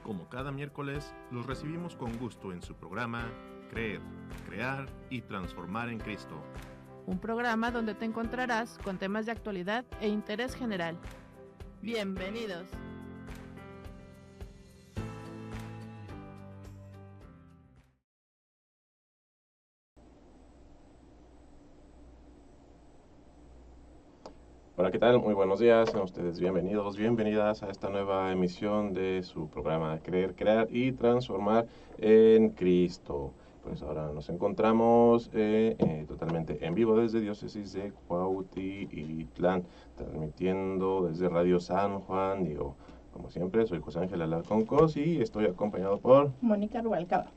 Como cada miércoles, los recibimos con gusto en su programa Creer, Crear y Transformar en Cristo. Un programa donde te encontrarás con temas de actualidad e interés general. Bienvenidos. Hola, ¿qué tal? Muy buenos días, sean ustedes bienvenidos, bienvenidas a esta nueva emisión de su programa Creer, Crear y Transformar en Cristo. Pues ahora nos encontramos totalmente en vivo desde Diócesis de Cuautitlán, transmitiendo desde Radio San Juan Diego. Como siempre, soy José Ángel Alarcón Cos y estoy acompañado por Mónica Rubalcaba.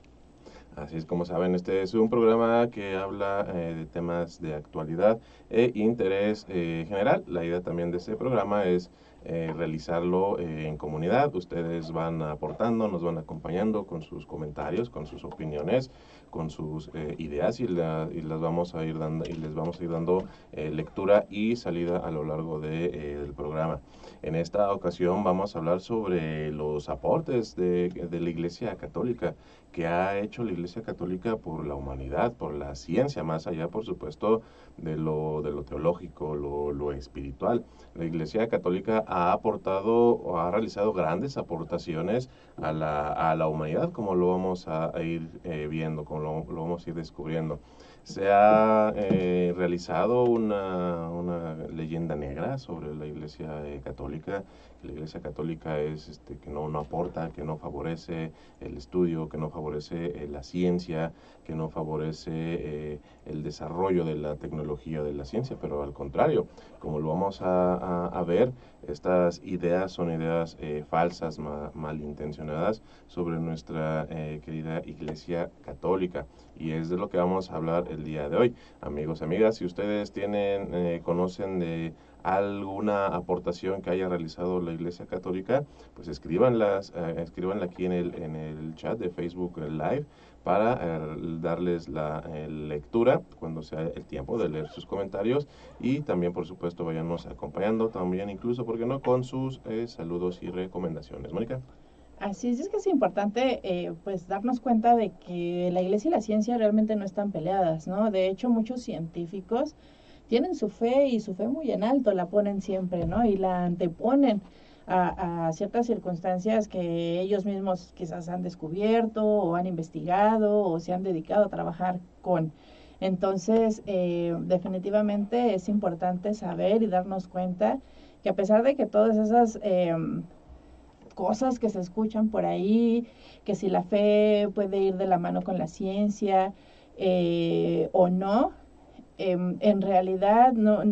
Así es, como saben, este es un programa que habla de temas de actualidad e interés general. La idea también de este programa es realizarlo en comunidad. Ustedes van aportando, nos van acompañando con sus comentarios, con sus opiniones, con sus ideas y las vamos a ir dando, y les vamos a ir dando lectura y salida a lo largo del programa. En esta ocasión vamos a hablar sobre los aportes de la Iglesia Católica, que ha hecho la Iglesia Católica por la humanidad, por la ciencia, más allá, por supuesto, de lo teológico, lo espiritual. La Iglesia Católica ha aportado o ha realizado grandes aportaciones a la humanidad, como lo vamos a ir viendo, como lo vamos a ir descubriendo. Se ha realizado una leyenda negra sobre la Iglesia Católica. La Iglesia Católica es que no aporta, que no favorece el estudio, que no favorece la ciencia, que no favorece el desarrollo de la tecnología de la ciencia, pero al contrario, como lo vamos a ver, estas ideas son ideas falsas, malintencionadas sobre nuestra querida Iglesia Católica, y es de lo que vamos a hablar el día de hoy. Amigos, amigas, si ustedes conocen de alguna aportación que haya realizado la Iglesia Católica, pues escríbanla aquí en el chat de Facebook Live para darles la lectura cuando sea el tiempo de leer sus comentarios, y también, por supuesto, váyanos acompañando también, incluso, ¿por qué no?, con sus saludos y recomendaciones. Mónica. Así es que es importante pues darnos cuenta de que la Iglesia y la ciencia realmente no están peleadas, ¿no? De hecho, muchos científicos tienen su fe, y su fe muy en alto, la ponen siempre, ¿no? Y la anteponen a ciertas circunstancias que ellos mismos quizás han descubierto o han investigado o se han dedicado a trabajar con. Entonces, definitivamente es importante saber y darnos cuenta que, a pesar de que todas esas cosas que se escuchan por ahí, que si la fe puede ir de la mano con la ciencia o no, en realidad no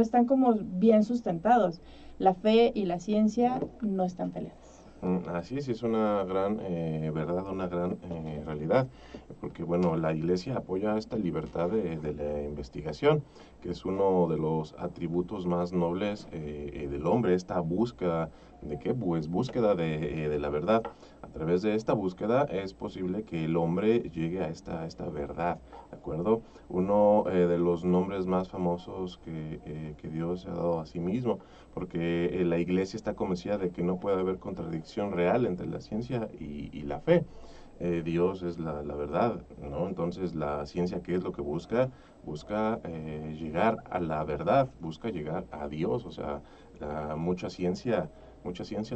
están como bien sustentados. La fe y la ciencia no están peleadas. Así es una gran verdad, una gran realidad, porque bueno, la Iglesia apoya esta libertad de la investigación, que es uno de los atributos más nobles del hombre, esta búsqueda de qué, pues búsqueda de la verdad. A través de esta búsqueda es posible que el hombre llegue a esta verdad, ¿de acuerdo? Uno de los nombres más famosos que Dios se ha dado a sí mismo, porque la Iglesia está convencida de que no puede haber contradicción real entre la ciencia y la fe. Dios es la verdad, ¿no? Entonces, la ciencia, ¿qué es lo que busca? Busca llegar a la verdad, busca llegar a Dios. O sea, mucha ciencia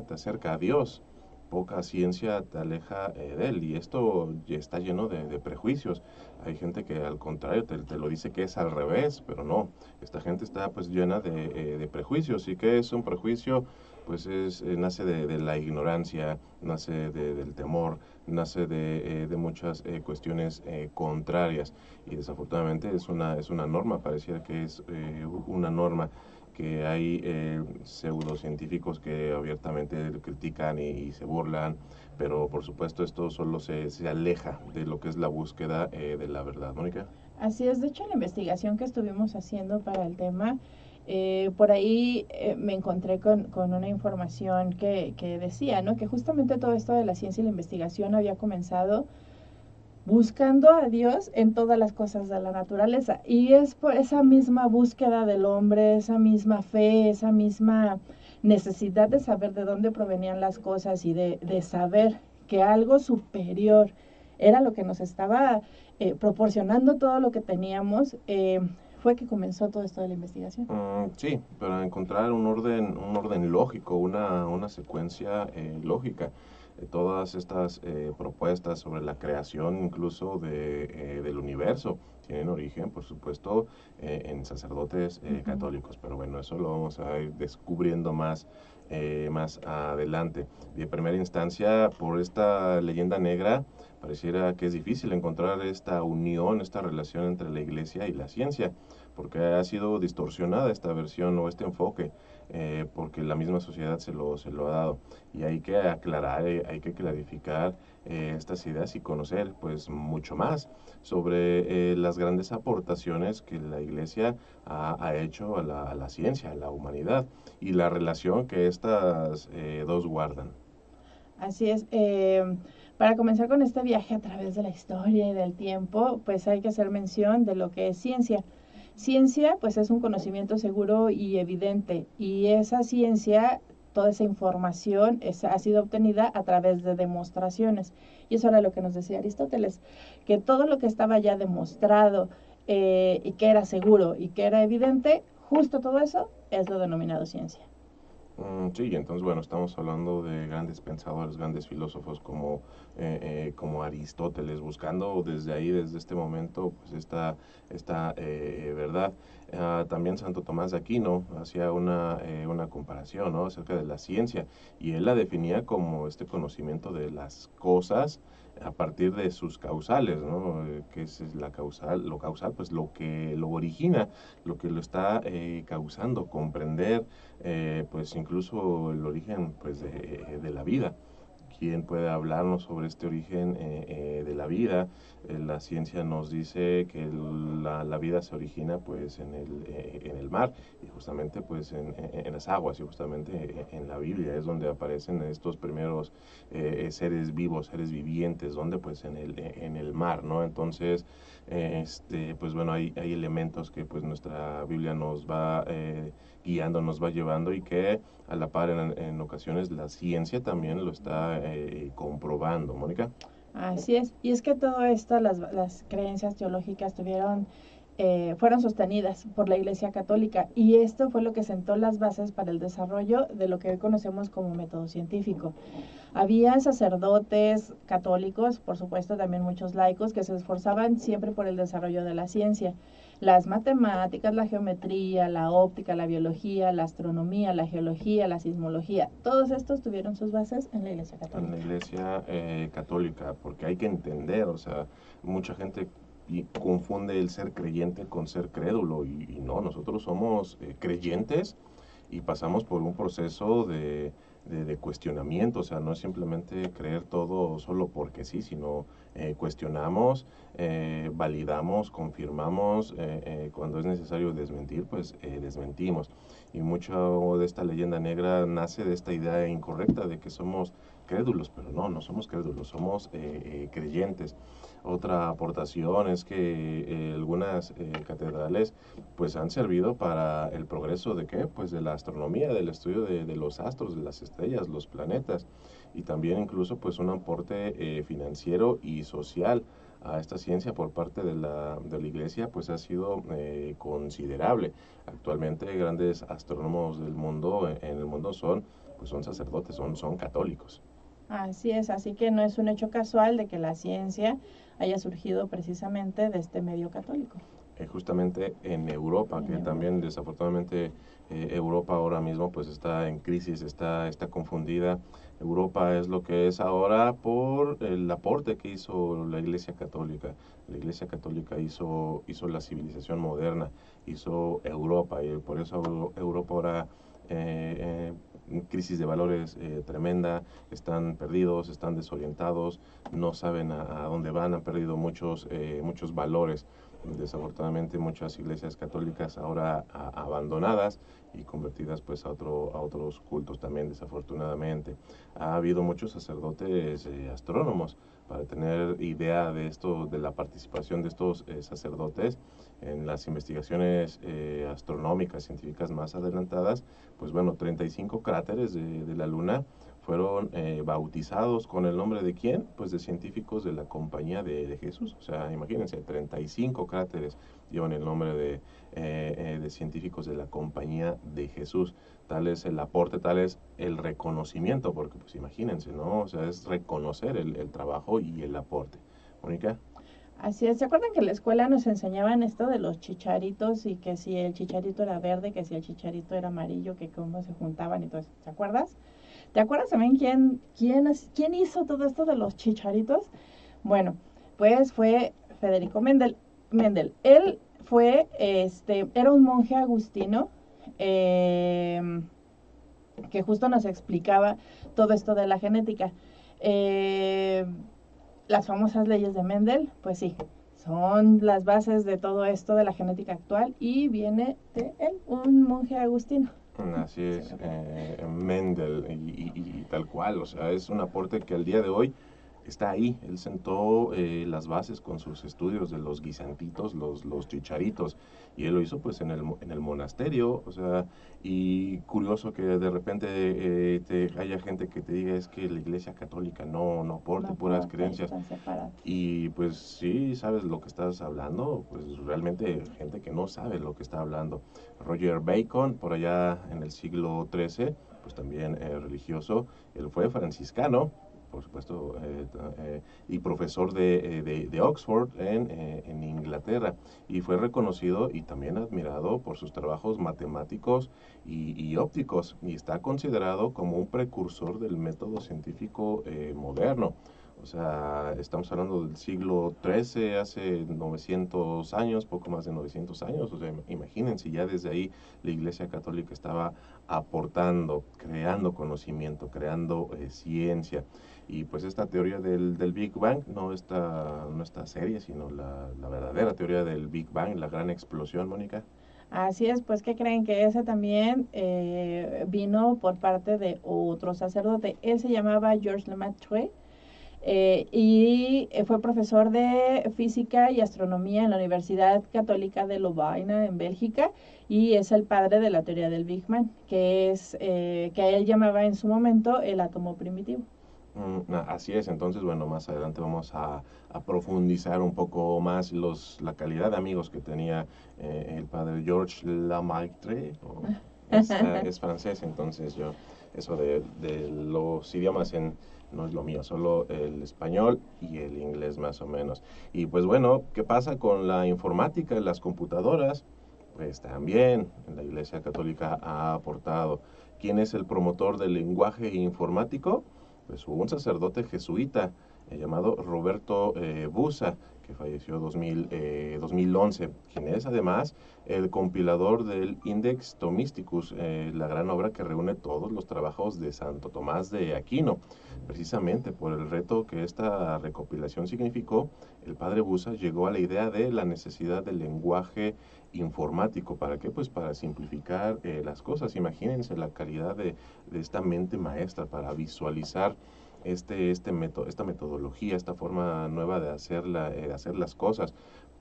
te acerca a Dios, poca ciencia te aleja de Él, y esto ya está lleno de prejuicios. Hay gente que al contrario te lo dice que es al revés, pero no, esta gente está pues llena de prejuicios. ¿Y qué es un prejuicio? Pues nace de la ignorancia, nace del temor, nace de muchas cuestiones contrarias, y desafortunadamente es una norma, pareciera que es una norma, que hay pseudocientíficos que abiertamente critican y se burlan, pero por supuesto esto solo se aleja de lo que es la búsqueda de la verdad. ¿Mónica? Así es, de hecho, en la investigación que estuvimos haciendo para el tema, por ahí me encontré con una información que decía, ¿no?, que justamente todo esto de la ciencia y la investigación había comenzado buscando a Dios en todas las cosas de la naturaleza, y es por esa misma búsqueda del hombre, esa misma fe, esa misma necesidad de saber de dónde provenían las cosas y de saber que algo superior era lo que nos estaba proporcionando todo lo que teníamos, fue que comenzó todo esto de la investigación. Sí, para encontrar un orden lógico, una secuencia lógica. Todas estas propuestas sobre la creación incluso del universo tienen origen, por supuesto, en sacerdotes católicos, pero bueno, eso lo vamos a ir descubriendo más adelante. De primera instancia, por esta leyenda negra, pareciera que es difícil encontrar esta unión, esta relación entre la iglesia y la ciencia, porque ha sido distorsionada esta versión o este enfoque, porque la misma sociedad se lo ha dado. Y hay que aclarar, hay que clarificar estas ideas y conocer pues mucho más sobre las grandes aportaciones que la iglesia ha hecho a la ciencia, a la humanidad, y la relación que estas dos guardan. Así es. Para comenzar con este viaje a través de la historia y del tiempo, pues hay que hacer mención de lo que es ciencia. Ciencia, pues es un conocimiento seguro y evidente, y esa ciencia, toda esa información ha sido obtenida a través de demostraciones. Y eso era lo que nos decía Aristóteles, que todo lo que estaba ya demostrado y que era seguro y que era evidente, justo todo eso es lo denominado ciencia. Sí, entonces, bueno, estamos hablando de grandes pensadores, grandes filósofos como Aristóteles, buscando desde ahí, desde este momento, pues esta verdad. También Santo Tomás de Aquino hacía una comparación, ¿no?, acerca de la ciencia, y él la definía como este conocimiento de las cosas a partir de sus causales, ¿no? Que es lo causal, pues lo que lo origina, lo que lo está causando, comprender pues incluso el origen pues de la vida. ¿Quién puede hablarnos sobre este origen de la vida? La ciencia nos dice que la vida se origina pues en el mar, y justamente pues en las aguas, y justamente en la Biblia es donde aparecen estos primeros seres vivos, seres vivientes, donde pues en el mar, ¿no? Entonces pues bueno, hay elementos que pues nuestra Biblia nos va guiando, nos va llevando, y que a la par en ocasiones la ciencia también lo está comprobando, Mónica. Así es, y es que todo esto, las creencias teológicas fueron sostenidas por la Iglesia Católica, y esto fue lo que sentó las bases para el desarrollo de lo que hoy conocemos como método científico. Había sacerdotes católicos, por supuesto también muchos laicos, que se esforzaban siempre por el desarrollo de la ciencia. Las matemáticas, la geometría, la óptica, la biología, la astronomía, la geología, la sismología, todos estos tuvieron sus bases en la Iglesia Católica. En la Iglesia Católica, porque hay que entender, o sea, mucha gente confunde el ser creyente con ser crédulo, y no, nosotros somos creyentes y pasamos por un proceso de cuestionamiento. O sea, no es simplemente creer todo solo porque sí, sino cuestionamos, validamos, confirmamos, cuando es necesario desmentir, pues desmentimos. Y mucho de esta leyenda negra nace de esta idea incorrecta de que somos crédulos, pero no somos crédulos, somos creyentes. Otra aportación es que algunas catedrales pues han servido para el progreso de ¿qué? Pues de la astronomía, del estudio de los astros, de las estrellas, los planetas, y también incluso pues un aporte financiero y social a esta ciencia por parte de la Iglesia pues ha sido considerable. Actualmente grandes astrónomos del mundo, en el mundo son sacerdotes, son católicos. Así es, así que no es un hecho casual de que la ciencia haya surgido precisamente de este medio católico. Justamente en Europa, que también desafortunadamente Europa ahora mismo pues está en crisis, está confundida. Europa es lo que es ahora por el aporte que hizo la Iglesia Católica. La Iglesia Católica hizo la civilización moderna, hizo Europa, y por eso Europa ahora crisis de valores tremenda, están perdidos, están desorientados, no saben a dónde van, han perdido muchos valores. desafortunadamente muchas iglesias católicas ahora abandonadas y convertidas pues a otros cultos también, desafortunadamente. Ha habido muchos sacerdotes astrónomos. Para tener idea de esto, de la participación de estos sacerdotes en las investigaciones astronómicas, científicas más adelantadas, pues bueno, 35 cráteres de la Luna fueron bautizados con el nombre de ¿quién? Pues de científicos de la Compañía de Jesús. O sea, imagínense, 35 cráteres llevan el nombre de científicos de la Compañía de Jesús. Tal es el aporte, tal es el reconocimiento, porque pues imagínense, ¿no? O sea, es reconocer el trabajo y el aporte. Mónica. Así es, ¿se acuerdan que en la escuela nos enseñaban esto de los chicharitos y que si el chicharito era verde, que si el chicharito era amarillo, que cómo se juntaban y todo eso? ¿Te acuerdas? ¿Te acuerdas también quién hizo todo esto de los chicharitos? Bueno, pues fue Federico Mendel. Él fue, era un monje agustino que justo nos explicaba todo esto de la genética. Las famosas leyes de Mendel, pues sí, son las bases de todo esto de la genética actual y viene de él, un monje agustino. Así es, Mendel y tal cual, o sea, es un aporte que al día de hoy está ahí. Él sentó las bases con sus estudios de los guisantitos, los chicharitos, y él lo hizo pues en el monasterio, o sea, y curioso que de repente haya gente que te diga es que la Iglesia Católica no aporta puras creencias, y pues sí, sabes lo que estás hablando, pues realmente gente que no sabe lo que está hablando. Roger Bacon, por allá en el siglo XIII, pues también religioso, él fue franciscano, por supuesto, y profesor de Oxford en Inglaterra, y fue reconocido y también admirado por sus trabajos matemáticos y ópticos, y está considerado como un precursor del método científico moderno. O sea, estamos hablando del siglo XIII, hace 900 años, poco más de 900 años. O sea, imagínense, ya desde ahí la Iglesia Católica estaba aportando, creando conocimiento, creando ciencia. Y pues esta teoría del Big Bang, no esta serie, sino la verdadera teoría del Big Bang, la gran explosión, Mónica. Así es, pues que creen que ese también vino por parte de otro sacerdote. Él se llamaba Georges Lemaitre. Y fue profesor de física y astronomía en la Universidad Católica de Lovaina en Bélgica y es el padre de la teoría del Big Bang, que él llamaba en su momento el átomo primitivo. Así es, entonces bueno, más adelante vamos a profundizar un poco más la calidad de amigos que tenía el padre Georges Lemaitre, es francés, entonces eso de los idiomas no es lo mío, solo el español y el inglés más o menos. Y pues bueno, ¿qué pasa con la informática y las computadoras? Pues también la Iglesia Católica ha aportado. ¿Quién es el promotor del lenguaje informático? Pues hubo un sacerdote jesuita llamado Roberto Busa, que falleció en 2011, quien es además el compilador del Index Thomisticus, la gran obra que reúne todos los trabajos de Santo Tomás de Aquino. Precisamente por el reto que esta recopilación significó, el padre Busa llegó a la idea de la necesidad del lenguaje informático. ¿Para qué? Pues para simplificar las cosas. Imagínense la calidad de esta mente maestra para visualizar esta metodología, esta forma nueva de hacer las cosas.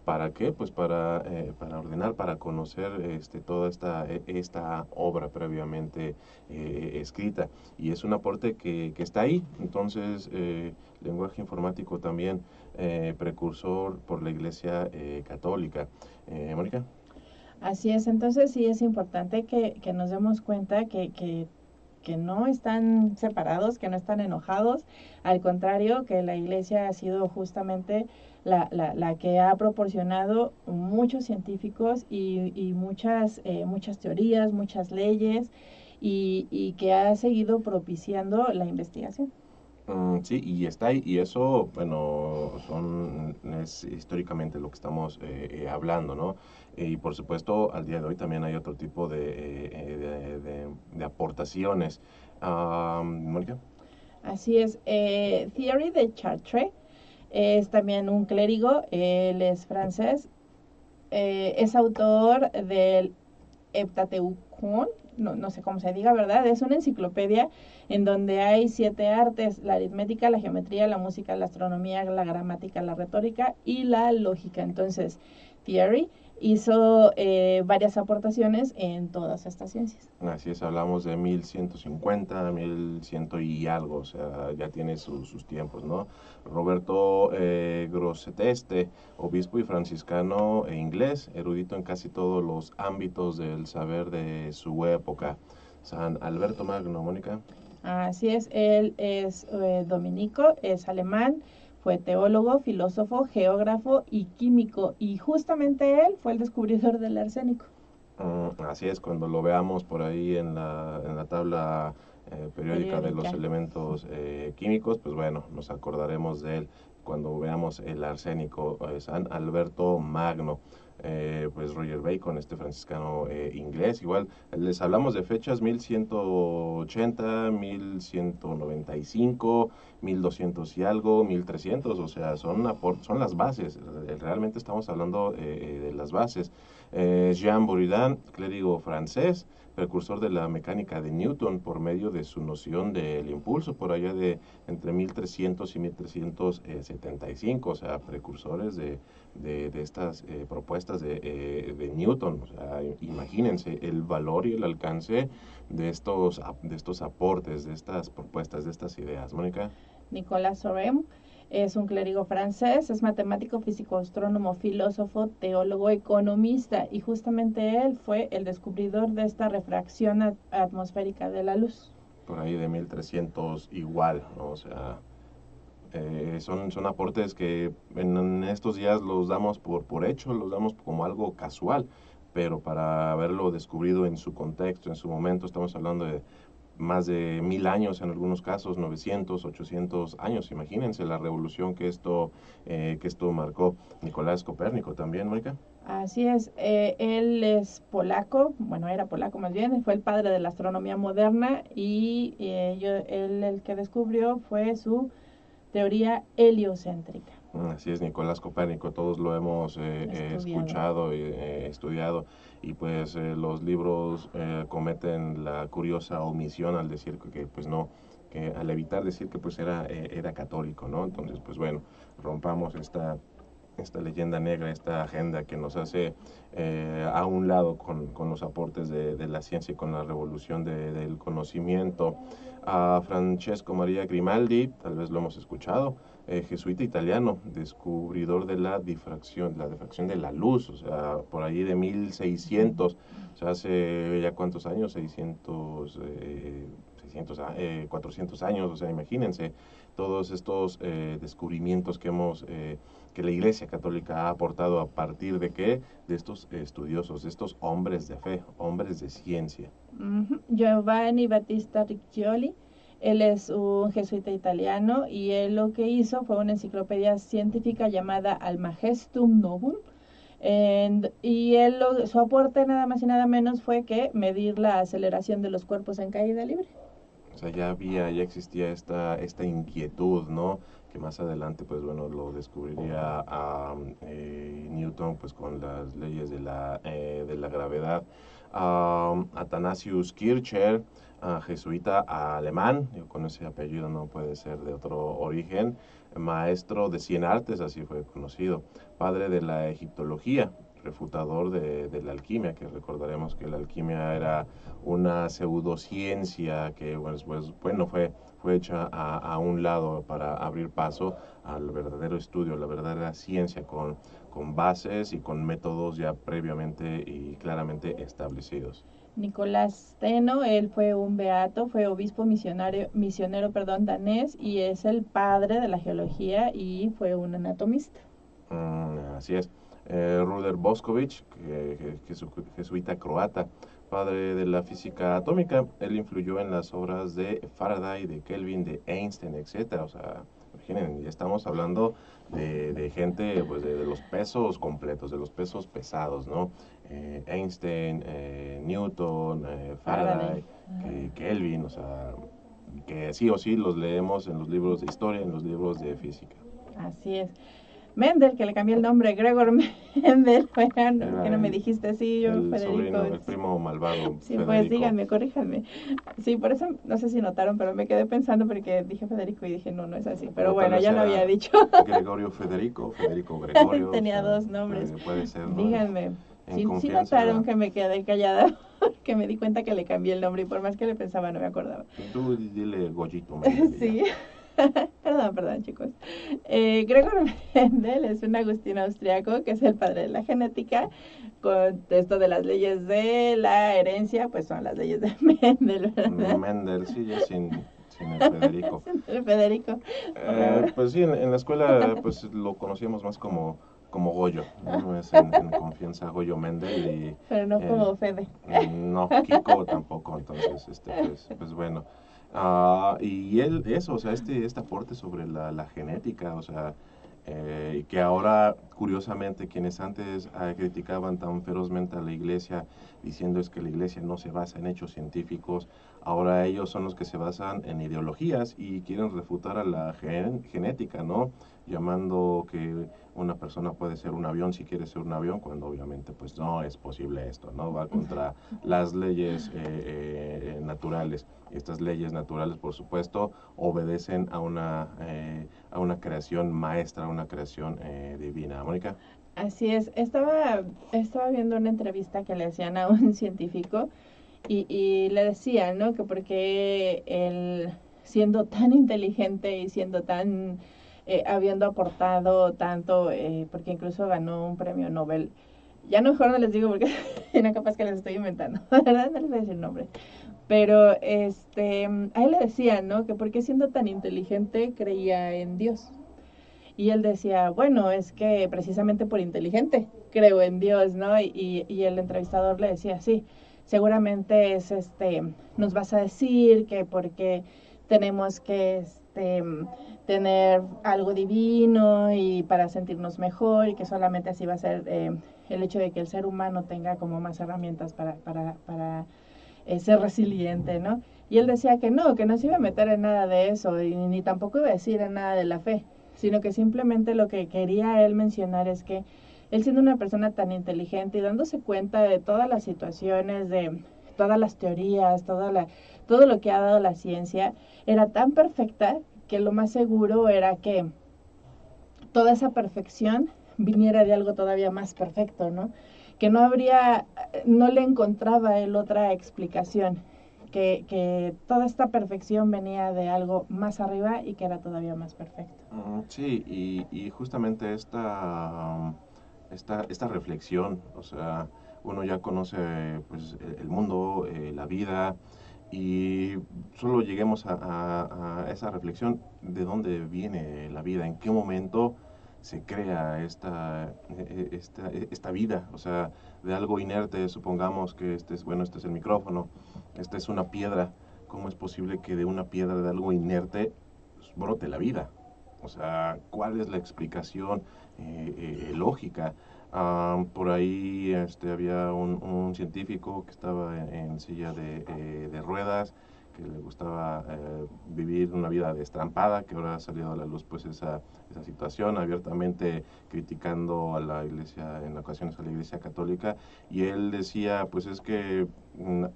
¿Para qué? Pues para ordenar, para conocer toda esta obra previamente escrita. Y es un aporte que está ahí. Entonces, lenguaje informático también precursor por la Iglesia Católica. Mónica. Así es, entonces sí es importante que nos demos cuenta que no están separados, que no están enojados, al contrario, que la Iglesia ha sido justamente la que ha proporcionado muchos científicos y muchas teorías, muchas leyes y que ha seguido propiciando la investigación. Sí, y está ahí, y eso, bueno, es históricamente lo que estamos hablando, ¿no? Y por supuesto, al día de hoy también hay otro tipo de aportaciones. Mónica. Así es. Thierry de Chartres es también un clérigo, él es francés es autor del Heptateucón, no sé cómo se diga, ¿verdad? Es una enciclopedia en donde hay 7 artes: la aritmética, la geometría, la música, la astronomía, la gramática, la retórica y la lógica. Entonces, Thierry hizo varias aportaciones en todas estas ciencias. Así es, hablamos de 1150, 1100 y algo, o sea, ya tiene sus tiempos, ¿no? Roberto Grosseteste, obispo y franciscano e inglés, erudito en casi todos los ámbitos del saber de su época. San Alberto Magno, Mónica. Así es, él es dominico, es alemán, fue teólogo, filósofo, geógrafo y químico, y justamente él fue el descubridor del arsénico. Así es, cuando lo veamos por ahí en la tabla periódica de los elementos químicos, pues bueno, nos acordaremos de él cuando veamos el arsénico. San Alberto Magno. Pues Roger Bacon, este franciscano inglés. Igual les hablamos de fechas: 1180, 1195, 1200 y algo, 1300, o sea, son las bases. Realmente estamos hablando de las bases. Jean Buridan, clérigo francés, precursor de la mecánica de Newton por medio de su noción del impulso, por allá de entre 1300 y 1375, o sea, precursores de estas propuestas de Newton. O sea, imagínense el valor y el alcance de estos aportes, de estas propuestas, de estas ideas. Mónica. Nicolas Sorem es un clérigo francés, es matemático, físico, astrónomo, filósofo, teólogo, economista, y justamente él fue el descubridor de esta refracción atmosférica de la luz. Por ahí de 1300 igual, ¿no? O sea, son aportes que en estos días los damos por hecho, los damos como algo casual, pero para haberlo descubrido en su contexto, en su momento, estamos hablando de más de 1000 años, en algunos casos 900, 800 años. Imagínense la revolución que esto marcó. Nicolás Copérnico también, Mónica. Así es, él es polaco, bueno, era polaco más bien, fue el padre de la astronomía moderna, y él el que descubrió fue su teoría heliocéntrica. Así es, Nicolás Copérnico, todos lo hemos escuchado y estudiado, y pues los libros cometen la curiosa omisión al decir que pues no, que al evitar decir que pues era católico, ¿no? Entonces, pues bueno, rompamos esta leyenda negra, esta agenda que nos hace a un lado con los aportes de la ciencia y con la revolución del conocimiento. A Francesco Maria Grimaldi, tal vez lo hemos escuchado, jesuita italiano, descubridor de la difracción de la luz, o sea, por ahí de 1600, o sea, hace ya cuántos años, 400 años, o sea, imagínense todos estos descubrimientos que la Iglesia Católica ha aportado. ¿A partir de qué? De estos estudiosos, de estos hombres de fe, hombres de ciencia. Giovanni Battista Riccioli, él es un jesuita italiano, y él lo que hizo fue una enciclopedia científica llamada Almagestum Novum, y su aporte nada más y nada menos fue que medir la aceleración de los cuerpos en caída libre. O sea, ya existía esta inquietud, ¿no? Que más adelante, pues bueno, lo descubriría Newton, pues con las leyes de la gravedad. Athanasius Kircher, jesuita alemán, con ese apellido no puede ser de otro origen, maestro de 100 artes, así fue conocido, padre de la egiptología, refutador de la alquimia, que recordaremos que la alquimia era una pseudociencia que fue hecha a un lado para abrir paso al verdadero estudio, la verdadera ciencia con bases y con métodos ya previamente y claramente establecidos. Nicolás Steno, él fue un beato, fue obispo misionero, danés, y es el padre de la geología y fue un anatomista. Así es. Ruder Boskovic, jesuita croata, padre de la física atómica. Él influyó en las obras de Faraday, de Kelvin, de Einstein, etc. O sea, imaginen, ya estamos hablando de gente, pues de los pesos completos, de los pesos pesados, ¿no? Einstein, Newton, Faraday, Kelvin, o sea, que sí o sí los leemos en los libros de historia, en los libros de física. Así es. Mendel, que le cambié el nombre, Gregor Mendel, bueno, que no me dijiste así, yo el Federico. Sobrino, el primo malvado. Sí, Federico. pues díganme, corríjanme. Sí, por eso, no sé si notaron, pero me quedé pensando porque dije Federico y dije, no, no es así. Pero bueno, ya lo había dicho. Gregorio Federico, Federico Gregorio. Tenía dos nombres. Puede ser, ¿no? Díganme. Sí confianza. notaron que me quedé callada, que me di cuenta que le cambié el nombre y por más que le pensaba no me acordaba. Tú dile Goyito. Sí. Perdón, chicos. Gregor Mendel es un agustino austriaco que es el padre de la genética. Con esto de las leyes de la herencia, pues son las leyes de Mendel, ¿verdad? Mendel, sí, ya sin el Federico. El Federico. Pues sí, en la escuela pues lo conocíamos más como Goyo, ¿no? Es en confianza Goyo Mendel. Pero no como Fede. No, Kiko tampoco, entonces, pues bueno. Y él, eso, o sea, este aporte sobre la genética, o sea, que ahora, curiosamente, quienes antes criticaban tan ferozmente a la iglesia, diciendo es que la iglesia no se basa en hechos científicos, ahora ellos son los que se basan en ideologías y quieren refutar a la genética, ¿no? Llamando que una persona puede ser un avión si quiere ser un avión, cuando obviamente pues no es posible esto, ¿no? Va contra las leyes naturales. Estas leyes naturales, por supuesto, obedecen a una creación maestra, a una creación divina. Mónica. Así es. Estaba viendo una entrevista que le hacían a un científico y le decían, ¿no? Que porque él, siendo tan inteligente y siendo tan... habiendo aportado tanto, porque incluso ganó un premio Nobel. Ya no, mejor no les digo porque no, capaz que les estoy inventando, ¿verdad? No les voy a decir el nombre. Pero a él le decían, ¿no? Que porque siendo tan inteligente creía en Dios. Y él decía, bueno, es que precisamente por inteligente creo en Dios, ¿no? Y el entrevistador le decía, sí, seguramente es nos vas a decir que porque tenemos que tener algo divino y para sentirnos mejor y que solamente así va a ser el hecho de que el ser humano tenga como más herramientas para ser resiliente, ¿no? Y él decía que no se iba a meter en nada de eso y ni tampoco iba a decir en nada de la fe, sino que simplemente lo que quería él mencionar es que él, siendo una persona tan inteligente y dándose cuenta de todas las situaciones, de todas las teorías, todo lo que ha dado la ciencia, era tan perfecta que lo más seguro era que toda esa perfección viniera de algo todavía más perfecto, ¿no? Que no le encontraba él otra explicación, que toda esta perfección venía de algo más arriba y que era todavía más perfecto. Sí, y justamente esta reflexión, o sea, uno ya conoce pues el mundo, la vida, y solo lleguemos a esa reflexión de dónde viene la vida, en qué momento se crea esta vida, o sea, de algo inerte. Supongamos que este es el micrófono, esta es una piedra. ¿Cómo es posible que de una piedra, de algo inerte, brote la vida? O sea, ¿cuál es la explicación lógica? Por ahí había un científico que estaba en silla de ruedas, que le gustaba vivir una vida destrampada, que ahora ha salido a la luz pues esa situación, abiertamente criticando a la iglesia, en ocasiones a la iglesia católica, y él decía, pues es que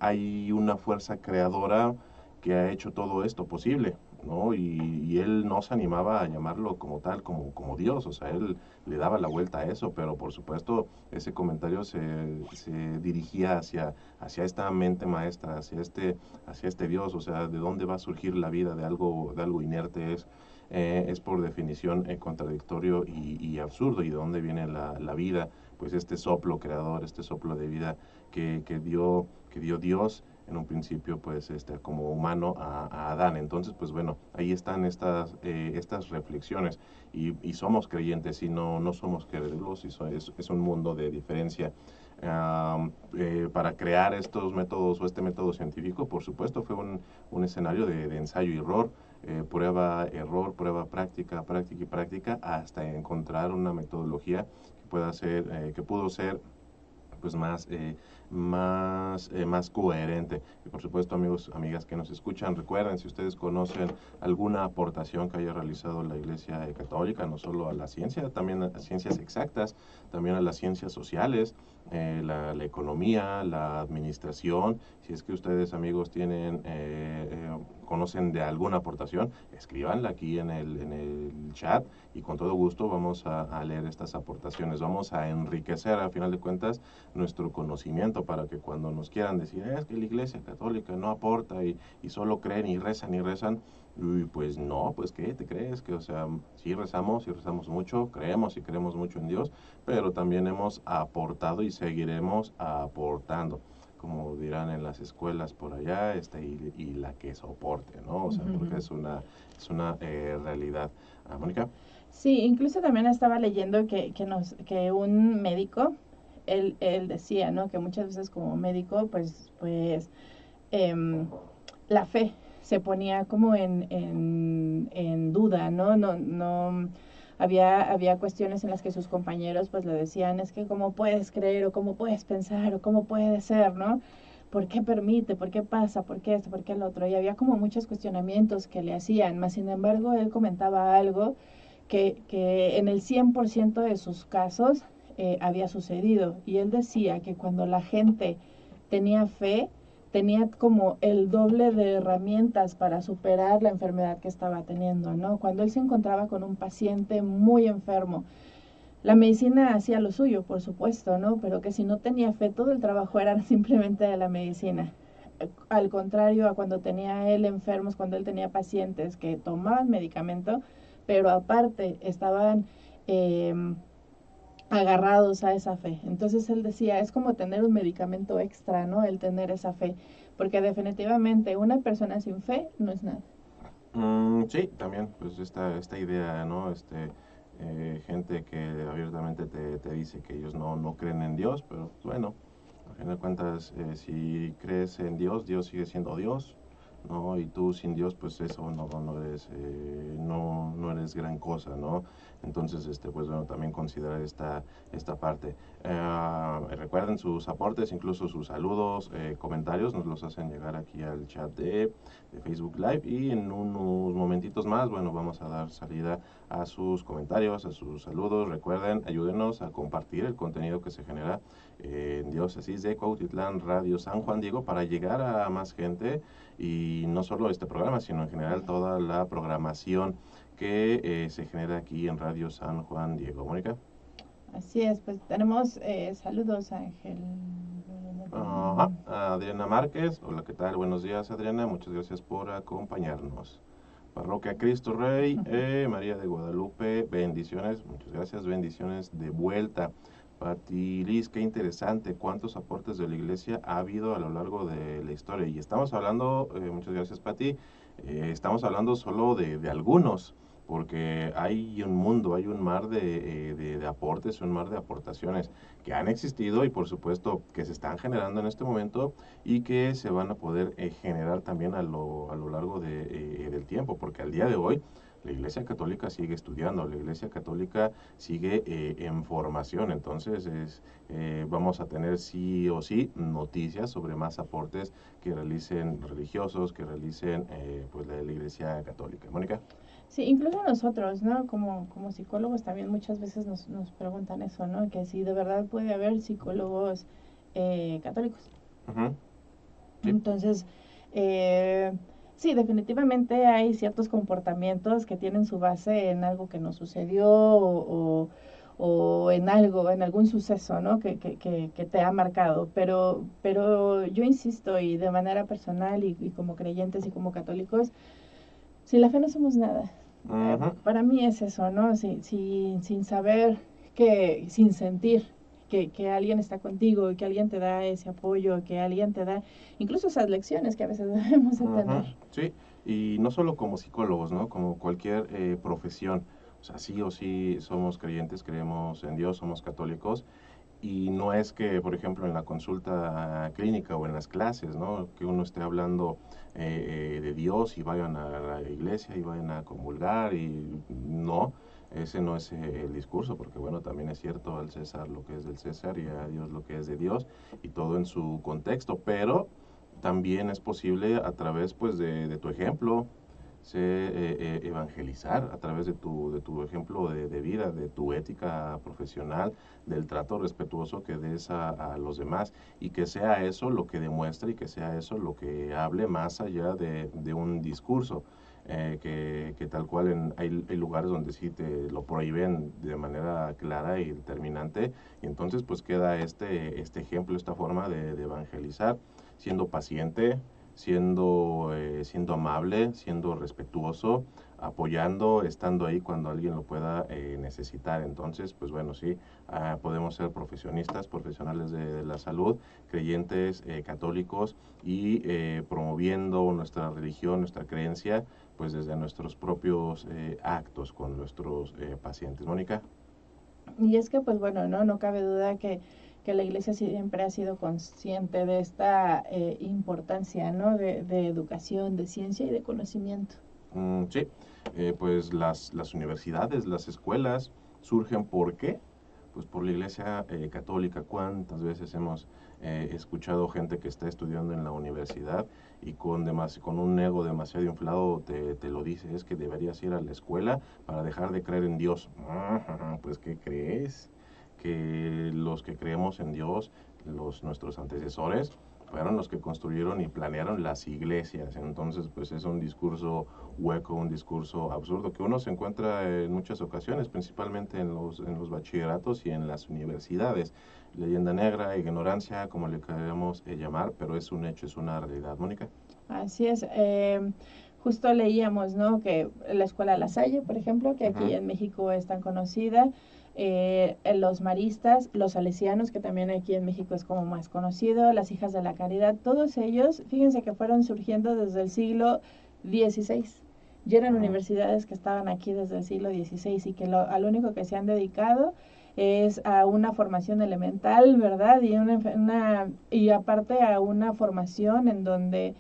hay una fuerza creadora que ha hecho todo esto posible, ¿no? Y él no se animaba a llamarlo como tal, como Dios, o sea, él le daba la vuelta a eso, pero por supuesto ese comentario se dirigía hacia esta mente maestra, hacia este Dios, o sea, de dónde va a surgir la vida de algo inerte. Es por definición contradictorio y absurdo. ¿Y de dónde viene la vida? Pues este soplo creador, este soplo de vida que dio Dios en un principio, pues como humano a Adán. Entonces, pues bueno, ahí están estas reflexiones, y somos creyentes y no somos crédulos, y es un mundo de diferencia. Para crear estos métodos, o este método científico, por supuesto fue un escenario de ensayo y error, prueba, error, prueba, práctica y práctica, hasta encontrar una metodología que pudo ser pues más más coherente. Y por supuesto, amigos, amigas que nos escuchan, recuerden, si ustedes conocen alguna aportación que haya realizado la Iglesia Católica, no solo a la ciencia, también a las ciencias exactas, también a las ciencias sociales, la economía, la administración. Si es que ustedes, amigos, conocen de alguna aportación, escríbanla aquí en el chat y con todo gusto vamos a leer estas aportaciones. Vamos a enriquecer, a final de cuentas, nuestro conocimiento para que cuando nos quieran decir, es que la Iglesia Católica no aporta y solo creen y rezan, y pues no, pues ¿qué te crees? Que, o sea, sí rezamos mucho, creemos y creemos mucho en Dios, pero también hemos aportado y seguiremos aportando, como dirán en las escuelas por allá, y la que soporte, ¿no? O sea, porque es una realidad. Mónica. Sí, incluso también estaba leyendo que un médico, él decía, ¿no? Que muchas veces como médico, pues la fe se ponía como en duda, ¿no? No había cuestiones en las que sus compañeros pues le decían, es que cómo puedes creer, o cómo puedes pensar, o cómo puede ser, ¿no? ¿Por qué permite? ¿Por qué pasa? ¿Por qué esto? ¿Por qué el otro? Y había como muchos cuestionamientos que le hacían, más sin embargo él comentaba algo que en el 100% de sus casos había sucedido. Y él decía que cuando la gente tenía fe, tenía como el doble de herramientas para superar la enfermedad que estaba teniendo, ¿no? Cuando él se encontraba con un paciente muy enfermo, la medicina hacía lo suyo, por supuesto, ¿no? Pero que si no tenía fe, todo el trabajo era simplemente de la medicina. Al contrario a cuando tenía él enfermos, cuando él tenía pacientes que tomaban medicamento, pero aparte estaban agarrados a esa fe. Entonces él decía, es como tener un medicamento extra, ¿no? El tener esa fe, porque definitivamente una persona sin fe no es nada. Sí, también, pues esta idea, ¿no? Gente que abiertamente te dice que ellos no creen en Dios, pero bueno, a fin de cuentas, si crees en Dios, Dios sigue siendo Dios, ¿no? Y tú sin Dios, pues eso no eres gran cosa, ¿no? Entonces, pues bueno, también considerar esta parte. Recuerden sus aportes, incluso sus saludos, comentarios, nos los hacen llegar aquí al chat de Facebook Live, y en unos momentitos más, bueno, vamos a dar salida a sus comentarios, a sus saludos. Recuerden, ayúdenos a compartir el contenido que se genera en Diócesis de Cuautitlán, Radio San Juan Diego, para llegar a más gente, y no solo este programa, sino en general toda la programación que se genera aquí en Radio San Juan Diego. Mónica. Así es, pues tenemos saludos, Ángel. Adriana Márquez. Hola, ¿qué tal? Buenos días, Adriana. Muchas gracias por acompañarnos. Parroquia Cristo Rey, María de Guadalupe, bendiciones. Muchas gracias, bendiciones de vuelta. Pati Liz, qué interesante, cuántos aportes de la Iglesia ha habido a lo largo de la historia. Y estamos hablando, muchas gracias, Pati, estamos hablando solo de algunos, porque hay un mundo, hay un mar de aportes, un mar de aportaciones que han existido y por supuesto que se están generando en este momento, y que se van a poder generar también a lo largo del tiempo, porque al día de hoy la Iglesia Católica sigue estudiando, la Iglesia Católica sigue en formación. Entonces vamos a tener sí o sí noticias sobre más aportes que realicen religiosos, que realicen pues la Iglesia Católica. Mónica. Sí, incluso nosotros, ¿no? Como psicólogos también muchas veces nos preguntan eso, ¿no? Que si de verdad puede haber psicólogos católicos. Sí. Entonces, sí, definitivamente hay ciertos comportamientos que tienen su base en algo que nos sucedió, o en algún suceso, ¿no? Que te ha marcado. Pero yo insisto, y de manera personal y como creyentes y como católicos, sin la fe no somos nada. Para mí es eso, ¿no? Sin saber sin sentir que alguien está contigo, y que alguien te da ese apoyo, que alguien te da incluso esas lecciones que a veces debemos de tener. Sí, y no solo como psicólogos, ¿no? Como cualquier profesión. O sea, sí o sí somos creyentes, creemos en Dios, somos católicos, y no es que, por ejemplo, en la consulta clínica o en las clases, ¿no? Que uno esté hablando de Dios y vayan a la iglesia y vayan a comulgar, y no. Ese no es el discurso, porque bueno, también es cierto, al César lo que es del César y a Dios lo que es de Dios, y todo en su contexto, pero también es posible a través pues de tu ejemplo, evangelizar a través de tu ejemplo de vida, de tu ética profesional, del trato respetuoso que des a los demás, y que sea eso lo que demuestre y que sea eso lo que hable más allá de un discurso. Que tal cual hay lugares donde sí te lo prohíben de manera clara y determinante, y entonces pues queda este ejemplo, esta forma de evangelizar, siendo paciente, siendo amable, siendo respetuoso, apoyando, estando ahí cuando alguien lo pueda necesitar. Entonces, pues bueno, sí, podemos ser profesionales de la salud, creyentes, católicos, y promoviendo nuestra religión, nuestra creencia, pues desde nuestros propios actos con nuestros pacientes. Mónica. Y es que, pues bueno, no cabe duda que la Iglesia siempre ha sido consciente de esta importancia, ¿no? De educación, de ciencia y de conocimiento. Sí, pues las universidades, las escuelas surgen ¿por qué? Pues por la Iglesia católica. ¿Cuántas veces hemos escuchado gente que está estudiando en la universidad y con un ego demasiado inflado te lo dice? Es que deberías ir a la escuela para dejar de creer en Dios. Pues ¿qué crees? Que los que creemos en Dios, nuestros antecesores, fueron los que construyeron y planearon las iglesias. Entonces, pues es un discurso hueco, un discurso absurdo que uno se encuentra en muchas ocasiones, principalmente en los bachilleratos y en las universidades. Leyenda negra, ignorancia, como le queremos llamar, pero es un hecho, es una realidad. Mónica. Así es. Justo leíamos, ¿no? Que la Escuela La Salle, por ejemplo, que aquí en México es tan conocida, los maristas, los salesianos, que también aquí en México es como más conocido, las Hijas de la Caridad, todos ellos, fíjense que fueron surgiendo desde el siglo XVI. Ya eran universidades que estaban aquí desde el siglo XVI y que al único que se han dedicado es a una formación elemental, ¿verdad? Y aparte a una formación en donde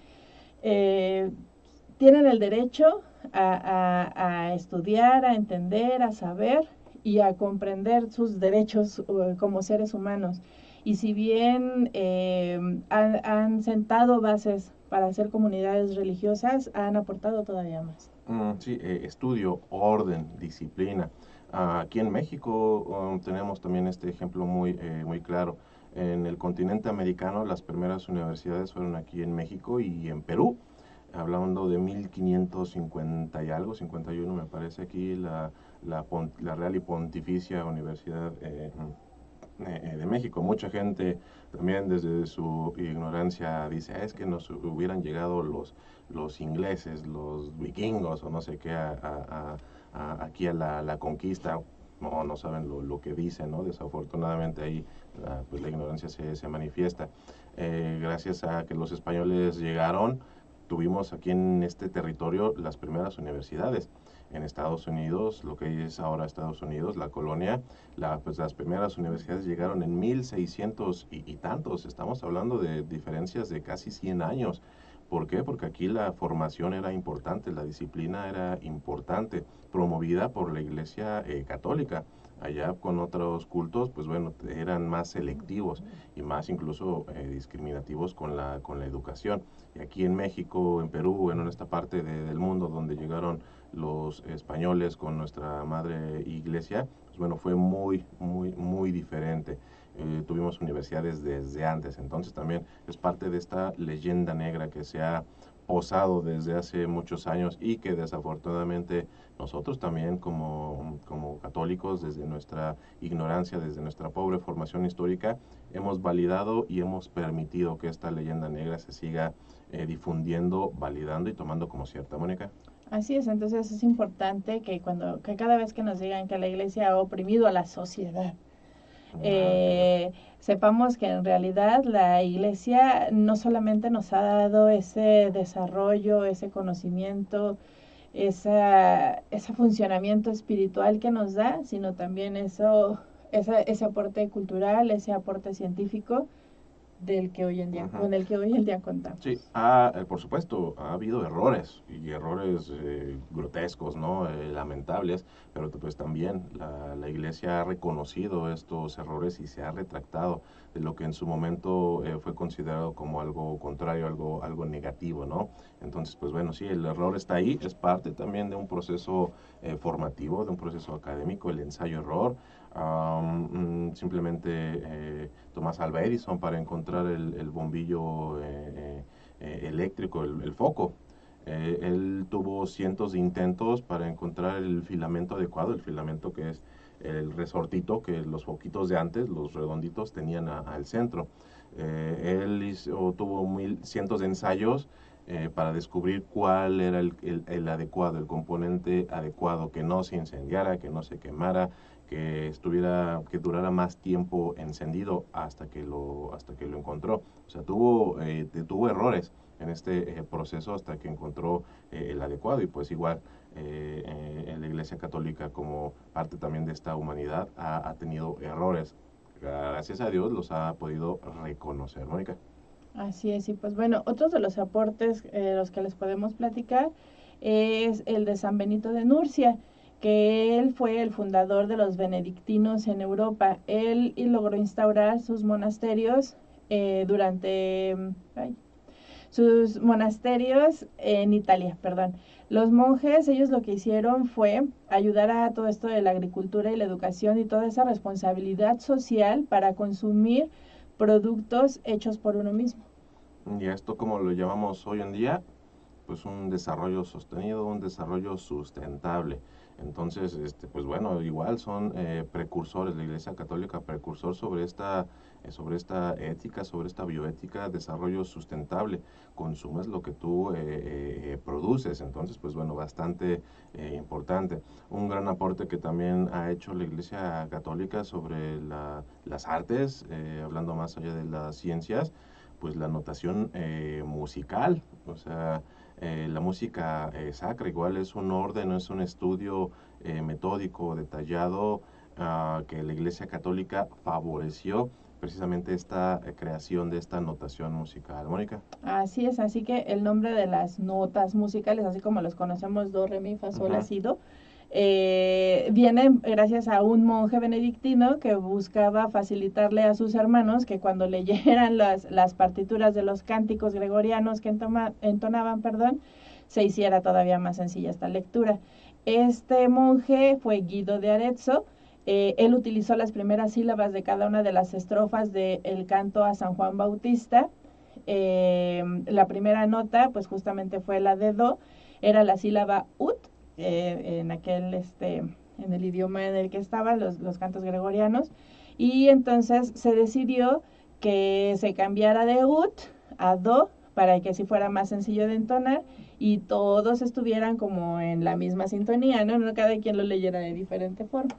tienen el derecho a estudiar, a entender, a saber y a comprender sus derechos como seres humanos. Y si bien han sentado bases para hacer comunidades religiosas, han aportado todavía más. Sí, estudio, orden, disciplina. Aquí en México tenemos también este ejemplo muy claro. En el continente americano, las primeras universidades fueron aquí en México y en Perú, hablando de 1550 y algo, 51 me parece aquí, la Real y Pontificia Universidad de México. Mucha gente también desde su ignorancia dice, es que nos hubieran llegado los ingleses, los vikingos o no sé qué aquí a la conquista. No saben lo que dicen, ¿no? Desafortunadamente ahí pues la ignorancia se manifiesta. Gracias a que los españoles llegaron, tuvimos aquí en este territorio las primeras universidades. En Estados Unidos, lo que es ahora Estados Unidos, la colonia, pues las primeras universidades llegaron en 1600 y tantos. Estamos hablando de diferencias de casi 100 años. ¿Por qué? Porque aquí la formación era importante, la disciplina era importante, promovida por la Iglesia católica. Allá con otros cultos, pues bueno, eran más selectivos y más incluso discriminativos con la educación. Y aquí en México, en Perú, en esta parte del mundo donde llegaron los españoles con nuestra madre iglesia, pues bueno, fue muy diferente. Tuvimos universidades desde antes, entonces también es parte de esta leyenda negra que se ha posado desde hace muchos años y que desafortunadamente nosotros también como católicos, desde nuestra ignorancia, desde nuestra pobre formación histórica, hemos validado y hemos permitido que esta leyenda negra se siga difundiendo, validando y tomando como cierta. Mónica. Así es, entonces es importante que cada vez que nos digan que la Iglesia ha oprimido a la sociedad, sepamos que en realidad la Iglesia no solamente nos ha dado ese desarrollo, ese conocimiento, ese funcionamiento espiritual que nos da, sino también ese aporte cultural, ese aporte científico del que hoy en día, Ujú. con el que hoy en día contamos. Sí, por supuesto, ha habido errores y errores grotescos, ¿no? Lamentables, pero pues también la Iglesia ha reconocido estos errores y se ha retractado de lo que en su momento fue considerado como algo contrario, algo negativo, ¿no? Entonces, pues bueno, sí, el error está ahí, es parte también de un proceso formativo, de un proceso académico, el ensayo-error. Simplemente Tomás Alva Edison para encontrar el bombillo eléctrico, el foco. Él tuvo cientos de intentos para encontrar el filamento adecuado, el filamento que es el resortito que los foquitos de antes, los redonditos, tenían al centro. Tuvo cientos de ensayos para descubrir cuál era el adecuado, el componente adecuado, que no se incendiara, que no se quemara, que durara más tiempo encendido hasta que lo encontró. O sea, tuvo errores en este proceso hasta que encontró el adecuado, y pues igual en la Iglesia Católica, como parte también de esta humanidad, ha tenido errores. Gracias a Dios los ha podido reconocer, Mónica. Así es, y pues bueno, otros de los aportes los que les podemos platicar es el de San Benito de Nurcia, que él fue el fundador de los benedictinos en Europa. Él logró instaurar sus monasterios sus monasterios en Italia, perdón. Los monjes, ellos lo que hicieron fue ayudar a todo esto de la agricultura y la educación y toda esa responsabilidad social para consumir productos hechos por uno mismo. Y esto, como lo llamamos hoy en día, pues un desarrollo sostenido, un desarrollo sustentable. Entonces, pues bueno, igual son precursores, la Iglesia Católica, precursor sobre esta ética, sobre esta bioética, desarrollo sustentable. Consumes lo que tú produces. Entonces, pues bueno, bastante importante. Un gran aporte que también ha hecho la Iglesia Católica sobre las artes, hablando más allá de las ciencias, pues la notación musical, o sea, la música sacra igual es un orden, es un estudio metódico, detallado, que la Iglesia Católica favoreció precisamente esta creación de esta notación musical. Mónica. Así es, así que el nombre de las notas musicales, así como los conocemos, do, re, mi, fa, sol, la, si, do, viene gracias a un monje benedictino que buscaba facilitarle a sus hermanos que cuando leyeran las partituras de los cánticos gregorianos que entonaban, se hiciera todavía más sencilla esta lectura. Este monje fue Guido de Arezzo. Él utilizó las primeras sílabas de cada una de las estrofas del canto a San Juan Bautista. La primera nota, pues justamente fue la de do, era la sílaba ut, en el idioma en el que estaban los cantos gregorianos, y entonces se decidió que se cambiara de ut a do para que así fuera más sencillo de entonar y todos estuvieran como en la misma sintonía, ¿no? No cada quien lo leyera de diferente forma.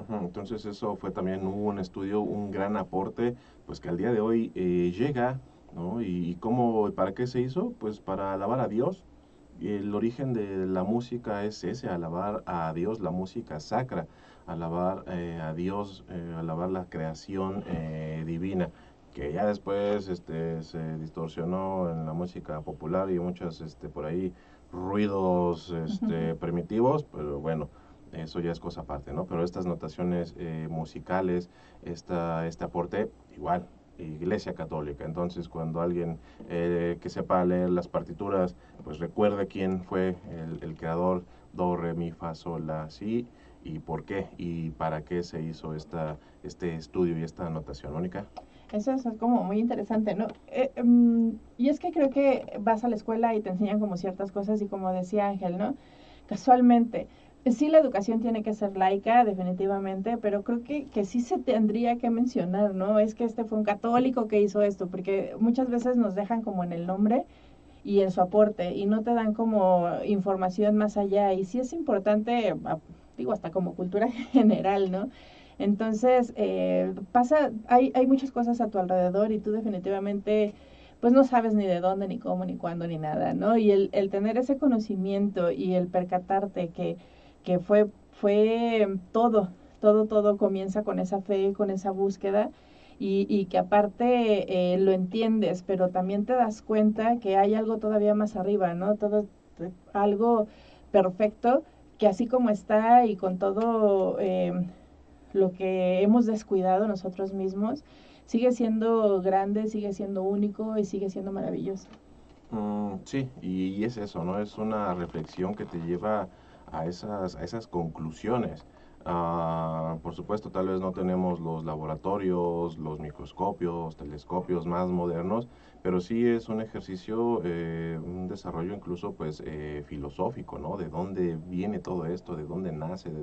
Entonces eso fue también un estudio, un gran aporte, pues que al día de hoy llega, ¿no? ¿Y para qué se hizo? Pues para alabar a Dios. El origen de la música es ese, alabar a Dios, la música sacra, alabar a Dios, alabar la creación divina, que ya después se distorsionó en la música popular y muchos por ahí ruidos primitivos, pero bueno, eso ya es cosa aparte, ¿no? Pero estas notaciones musicales, este aporte, igual, Iglesia Católica. Entonces, cuando alguien que sepa leer las partituras, pues recuerde quién fue el creador, do, re, mi, fa, sol, la, si, y por qué y para qué se hizo este estudio y esta notación, Mónica. Eso es como muy interesante, ¿no? Y es que creo que vas a la escuela y te enseñan como ciertas cosas y como decía Ángel, ¿no? Casualmente, sí la educación tiene que ser laica, definitivamente, pero creo que sí se tendría que mencionar, ¿no? Es que fue un católico que hizo esto, porque muchas veces nos dejan como en el nombre y en su aporte y no te dan como información más allá. Y sí es importante, digo, hasta como cultura general, ¿no? Entonces, hay muchas cosas a tu alrededor y tú definitivamente pues no sabes ni de dónde, ni cómo, ni cuándo, ni nada, ¿no? Y el tener ese conocimiento y el percatarte que fue todo comienza con esa fe, con esa búsqueda y que aparte lo entiendes, pero también te das cuenta que hay algo todavía más arriba, ¿no? Todo algo perfecto que así como está y con todo lo que hemos descuidado nosotros mismos, sigue siendo grande, sigue siendo único y sigue siendo maravilloso. Sí, y es eso, ¿no? Es una reflexión que te lleva a esas conclusiones. Por supuesto, tal vez no tenemos los laboratorios, los microscopios, telescopios más modernos, pero sí es un ejercicio, un desarrollo incluso pues filosófico, ¿no? De dónde viene todo esto, de dónde nace, de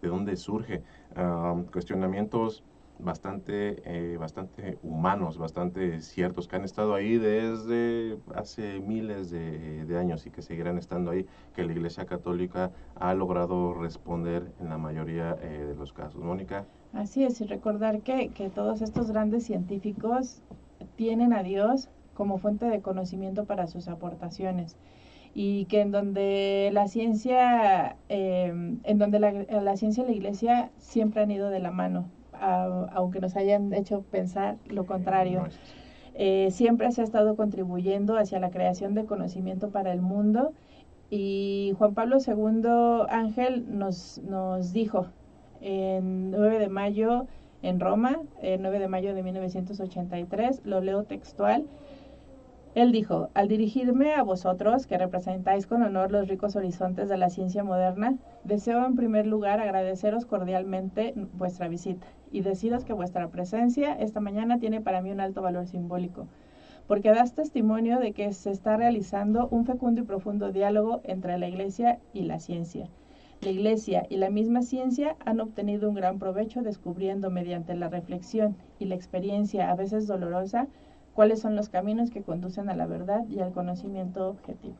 dónde surge. Cuestionamientos bastante humanos, bastante ciertos, que han estado ahí desde hace miles de años y que seguirán estando ahí, que la Iglesia Católica ha logrado responder en la mayoría de los casos. Mónica. Así es, y recordar que todos estos grandes científicos tienen a Dios como fuente de conocimiento para sus aportaciones y que en donde la ciencia, la ciencia y la Iglesia siempre han ido de la mano, aunque nos hayan hecho pensar lo contrario. Siempre se ha estado contribuyendo hacia la creación de conocimiento para el mundo, y Juan Pablo II Ángel nos dijo en 9 de mayo en Roma, el 9 de mayo de 1983, lo leo textual. Él dijo: al dirigirme a vosotros, que representáis con honor los ricos horizontes de la ciencia moderna, deseo en primer lugar agradeceros cordialmente vuestra visita y deciros que vuestra presencia esta mañana tiene para mí un alto valor simbólico, porque das testimonio de que se está realizando un fecundo y profundo diálogo entre la Iglesia y la ciencia. La Iglesia y la misma ciencia han obtenido un gran provecho descubriendo mediante la reflexión y la experiencia, a veces dolorosa, cuáles son los caminos que conducen a la verdad y al conocimiento objetivo.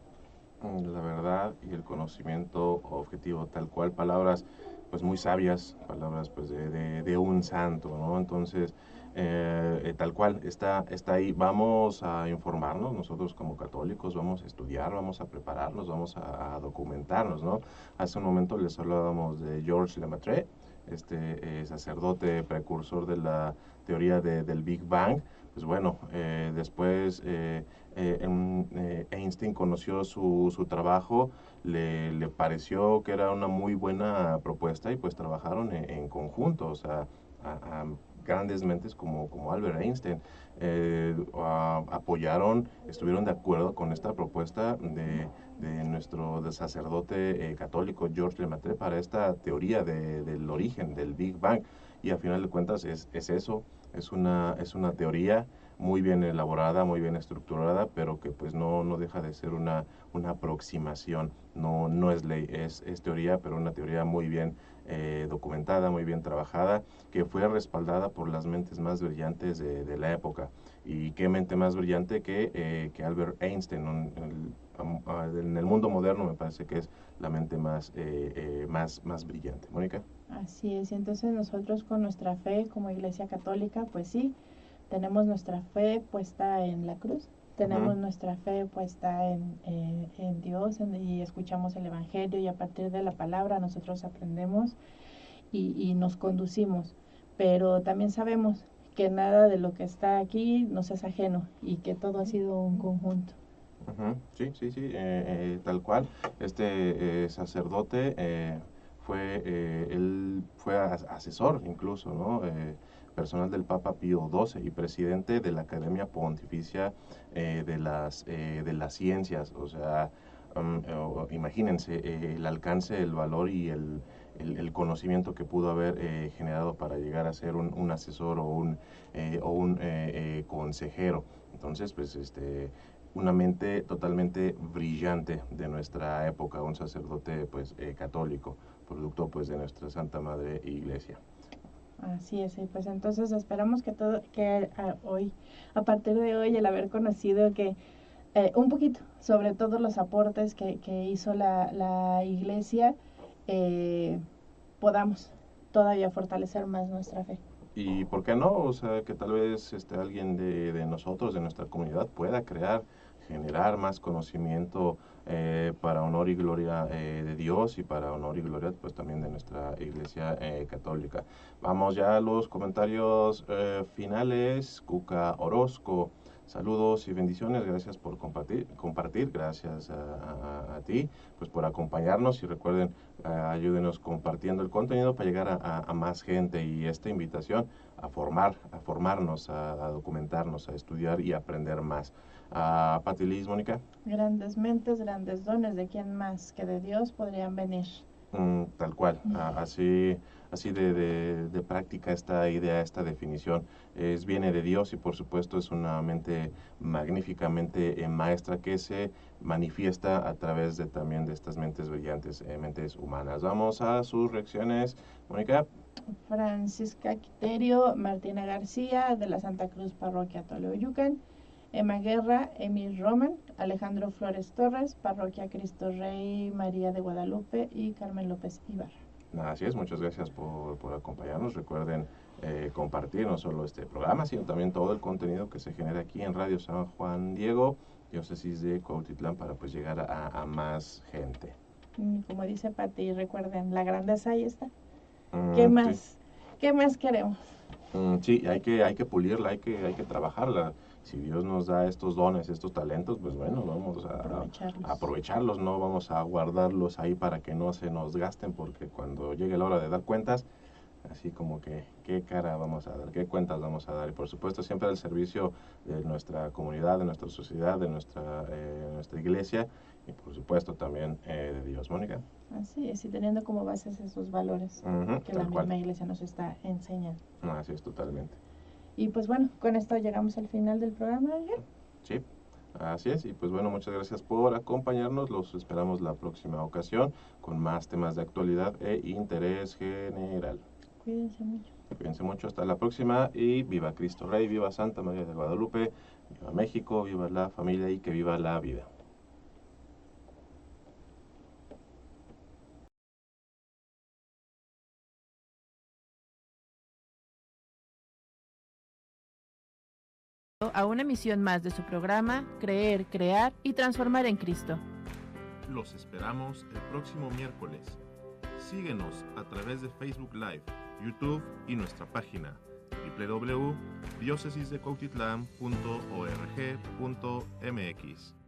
La verdad y el conocimiento objetivo, tal cual, palabras pues muy sabias, palabras pues de un santo, ¿no? Entonces, tal cual, está ahí. Vamos a informarnos nosotros como católicos, vamos a estudiar, vamos a prepararnos, vamos a documentarnos, ¿no? Hace un momento les hablábamos de Georges Lemaitre, sacerdote precursor de la teoría del Big Bang. Pues bueno, después Einstein conoció su trabajo, le pareció que era una muy buena propuesta y pues trabajaron en conjunto, o sea, a grandes mentes como Albert Einstein apoyaron, estuvieron de acuerdo con esta propuesta de nuestro sacerdote católico Georges Lemaitre para esta teoría del origen del Big Bang, y al final de cuentas es eso, es una teoría muy bien elaborada, muy bien estructurada, pero que pues no deja de ser una aproximación, no es ley, es teoría, pero una teoría muy bien documentada, muy bien trabajada, que fue respaldada por las mentes más brillantes de la época. Y qué mente más brillante que Albert Einstein. En el mundo moderno me parece que es la mente más brillante. Mónica. Así es, y entonces nosotros con nuestra fe como Iglesia Católica, pues sí, tenemos nuestra fe puesta en la cruz, tenemos nuestra fe puesta en Dios, y escuchamos el Evangelio, y a partir de la palabra nosotros aprendemos y nos conducimos, pero también sabemos que nada de lo que está aquí nos es ajeno y que todo ha sido un conjunto. Sí, tal cual. Sacerdote él fue asesor incluso, ¿no? Personal del Papa Pío XII y presidente de la Academia Pontificia de las Ciencias. O sea, imagínense el alcance, el valor y el conocimiento que pudo haber generado para llegar a ser un asesor o un consejero. Entonces, pues, una mente totalmente brillante de nuestra época, un sacerdote pues católico, producto pues de nuestra Santa Madre Iglesia. Así es, y pues entonces esperamos que hoy, a partir de hoy, el haber conocido que un poquito sobre todos los aportes que hizo la Iglesia, podamos todavía fortalecer más nuestra fe. Y por qué no, o sea, que tal vez alguien de nosotros, de nuestra comunidad, pueda crear generar más conocimiento para honor y gloria de Dios y para honor y gloria pues también de nuestra Iglesia Católica. Vamos ya a los comentarios finales. Cuca Orozco, saludos y bendiciones, gracias por compartir, gracias a ti pues por acompañarnos, y recuerden, ayúdenos compartiendo el contenido para llegar a más gente, y esta invitación a formarnos, a documentarnos, a estudiar y aprender más. Pati Liz, Mónica. Grandes mentes, grandes dones, ¿de quién más que de Dios podrían venir? Tal cual, así de práctica esta idea, esta definición, viene de Dios, y por supuesto es una mente magníficamente maestra que se manifiesta a través también de estas mentes brillantes, mentes humanas. Vamos a sus reacciones, Mónica. Francisca Quiterio, Martina García, de la Santa Cruz Parroquia Toleuyucan, Emma Guerra, Emil Roman, Alejandro Flores Torres, Parroquia Cristo Rey María de Guadalupe, y Carmen López Ibarra. Así es, muchas gracias por acompañarnos. Recuerden compartir no solo este programa, sino también todo el contenido que se genera aquí en Radio San Juan Diego, diócesis de Cuautitlán, para pues llegar a más gente. Como dice Pati, recuerden, la grandeza ahí está. ¿Qué más? Sí. ¿Qué más queremos? Sí, hay que pulirla, hay que trabajarla. Si Dios nos da estos dones, estos talentos, pues bueno, vamos a aprovecharlos, no vamos a guardarlos ahí para que no se nos gasten, porque cuando llegue la hora de dar cuentas, así como que qué cara vamos a dar, qué cuentas vamos a dar, y por supuesto siempre al servicio de nuestra comunidad, de nuestra sociedad, de nuestra iglesia, y por supuesto también de Dios. Mónica. Así es, y teniendo como bases esos valores que la misma iglesia nos está enseñando. Así es, totalmente. Y pues bueno, con esto llegamos al final del programa, Ángel. Sí, así es, y pues bueno, muchas gracias por acompañarnos. Los esperamos la próxima ocasión con más temas de actualidad e interés general. Cuídense mucho. Cuídense mucho, hasta la próxima, y viva Cristo Rey, viva Santa María de Guadalupe, viva México, viva la familia y que viva la vida. A una emisión más de su programa Creer, Crear y Transformar en Cristo. Los esperamos el próximo miércoles. Síguenos a través de Facebook Live, YouTube y nuestra página www.diocesisdecuautitlán.org.mx.